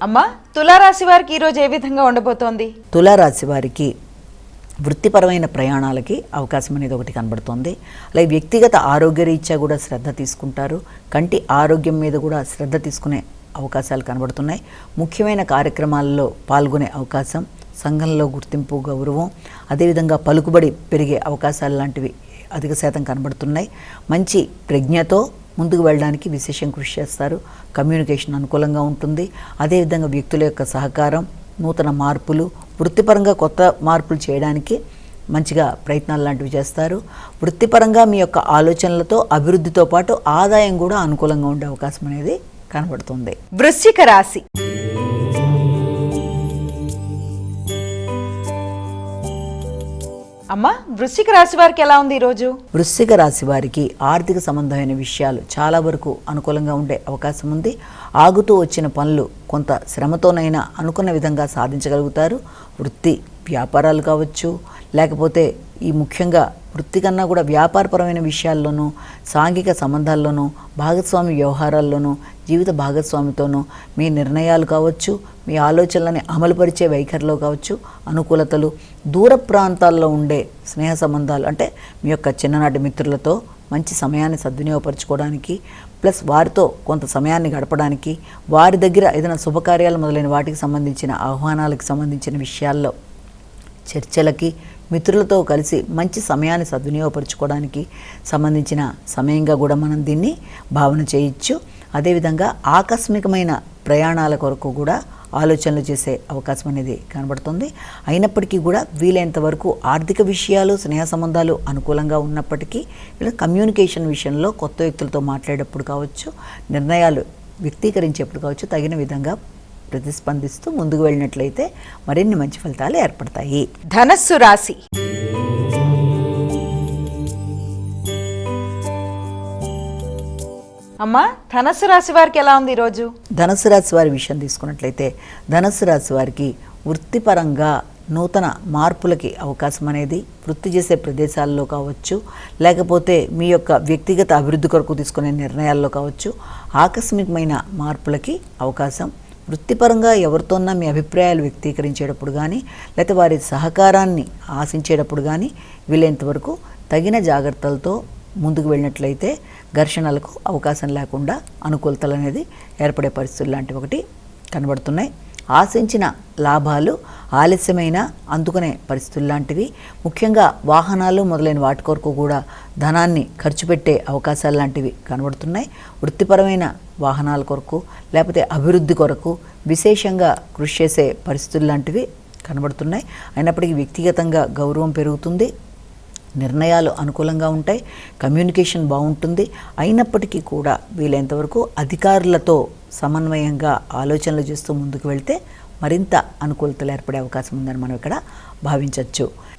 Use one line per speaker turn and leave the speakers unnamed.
అమ్మా, తులారాశి వారికి ఈరోజు ఏ విధంగా ఉండబోతోంది?
తులారాశి వారికి వృత్తిపరమైన ప్రయాణాలకి అవకాశం అనేది ఒకటి కనబడుతోంది. అలాగే వ్యక్తిగత ఆరోగ్యరీత్యా కూడా శ్రద్ధ తీసుకుంటారు. కంటి ఆరోగ్యం మీద కూడా శ్రద్ధ తీసుకునే అవకాశాలు కనబడుతున్నాయి. ముఖ్యమైన కార్యక్రమాల్లో పాల్గొనే అవకాశం, సంఘంలో గుర్తింపు, గౌరవం, అదేవిధంగా పలుకుబడి పెరిగే అవకాశాలు లాంటివి అధిక శాతం కనబడుతున్నాయి. మంచి ప్రజ్ఞతో ముందుకు వెళ్ళడానికి విశేషం కృషి చేస్తారు. కమ్యూనికేషన్ అనుకూలంగా ఉంటుంది. అదేవిధంగా వ్యక్తుల యొక్క సహకారం, నూతన మార్పులు, వృత్తిపరంగా కొత్త మార్పులు చేయడానికి మంచిగా ప్రయత్నాలు లాంటివి చేస్తారు. వృత్తిపరంగా మీ యొక్క ఆలోచనలతో అభివృద్ధితో పాటు ఆదాయం కూడా అనుకూలంగా ఉండే అవకాశం అనేది కనబడుతుంది.
వృశ్చిక రాశి. అమ్మా, వృశ్చిక రాశి వారికి ఎలా ఉంది ఈరోజు?
వృశ్చిక రాశి వారికి ఆర్థిక సంబంధమైన విషయాలు చాలా వరకు అనుకూలంగా ఉండే అవకాశం ఉంది. ఆగుతూ వచ్చిన పనులు కొంత శ్రమతోనైనా అనుకున్న విధంగా సాధించగలుగుతారు. వృత్తి వ్యాపారాలు కావచ్చు, లేకపోతే ఈ ముఖ్యంగా వృత్తి కన్నా కూడా వ్యాపారపరమైన విషయాల్లోనూ, సాంఘిక సంబంధాల్లోనూ, భాగస్వామి వ్యవహారాల్లోనూ, జీవిత భాగస్వామితోనూ మీ నిర్ణయాలు కావచ్చు, మీ ఆలోచనలని అమలుపరిచే వైఖరిలో కావచ్చు అనుకూలతలు, దూర ప్రాంతాల్లో ఉండే స్నేహ సంబంధాలు అంటే మీ యొక్క చిన్ననాటి మిత్రులతో మంచి సమయాన్ని సద్వినియోగపరచుకోవడానికి, ప్లస్ వారితో కొంత సమయాన్ని గడపడానికి, వారి దగ్గర ఏదైనా శుభకార్యాలు మొదలైన వాటికి సంబంధించిన ఆహ్వానాలకు సంబంధించిన విషయాల్లో చర్చలకి, మిత్రులతో కలిసి మంచి సమయాన్ని సద్వినియోగపరచుకోవడానికి సంబంధించిన సమయంగా కూడా మనం దీన్ని భావన చేయొచ్చు. అదేవిధంగా ఆకస్మికమైన ప్రయాణాల కొరకు కూడా ఆలోచనలు చేసే అవకాశం అనేది కనబడుతుంది. అయినప్పటికీ కూడా వీలైనంత వరకు ఆర్థిక విషయాలు, స్నేహ సంబంధాలు అనుకూలంగా ఉన్నప్పటికీ ఇలా కమ్యూనికేషన్ విషయంలో కొత్త వ్యక్తులతో మాట్లాడేటప్పుడు కావచ్చు, నిర్ణయాలు వ్యక్తీకరించేప్పుడు కావచ్చు, తగిన విధంగా ప్రతిస్పందిస్తూ ముందుకు వెళ్ళినట్లయితే మరిన్ని మంచి ఫలితాలు ఏర్పడతాయి.
ధనస్సు రాశి. అమ్మా, ధనస్సు రాశి వారికి ఎలా ఉంది ఈరోజు?
ధనుసు రాశి వారి విషయం తీసుకున్నట్లయితే ధనుసు రాశి వారికి వృత్తిపరంగా నూతన మార్పులకి అవకాశం అనేది వృత్తి చేసే ప్రదేశాల్లో కావచ్చు, లేకపోతే మీ యొక్క వ్యక్తిగత అభివృద్ధి కొరకు తీసుకునే నిర్ణయాల్లో కావచ్చు, ఆకస్మికమైన మార్పులకి అవకాశం. వృత్తిపరంగా ఎవరితోన్నా మీ అభిప్రాయాలు వ్యక్తీకరించేటప్పుడు కానీ, లేకపోతే వారి సహకారాన్ని ఆశించేటప్పుడు కానీ వీలైనంత వరకు తగిన జాగ్రత్తలతో ముందుకు వెళ్ళినట్లయితే ఘర్షణలకు అవకాశం లేకుండా అనుకూలతలు అనేది ఏర్పడే పరిస్థితులు లాంటివి ఒకటి కనబడుతున్నాయి. ఆశించిన లాభాలు ఆలస్యమైన అందుకునే పరిస్థితులు లాంటివి, ముఖ్యంగా వాహనాలు మొదలైన వాటి కొరకు కూడా ధనాన్ని ఖర్చు పెట్టే అవకాశాలు లాంటివి కనబడుతున్నాయి. వృత్తిపరమైన వాహనాల కొరకు లేకపోతే అభివృద్ధి కొరకు విశేషంగా కృషి చేసే పరిస్థితులు లాంటివి కనబడుతున్నాయి. అయినప్పటికీ వ్యక్తిగతంగా గౌరవం పెరుగుతుంది, నిర్ణయాలు అనుకూలంగా ఉంటాయి, కమ్యూనికేషన్ బాగుంటుంది. అయినప్పటికీ కూడా వీలైనంతవరకు అధికారులతో సమన్వయంగా ఆలోచనలు చేస్తూ ముందుకు వెళ్తే మరింత అనుకూలతలు ఏర్పడే అవకాశం ఉందని మనం ఇక్కడ భావించవచ్చు.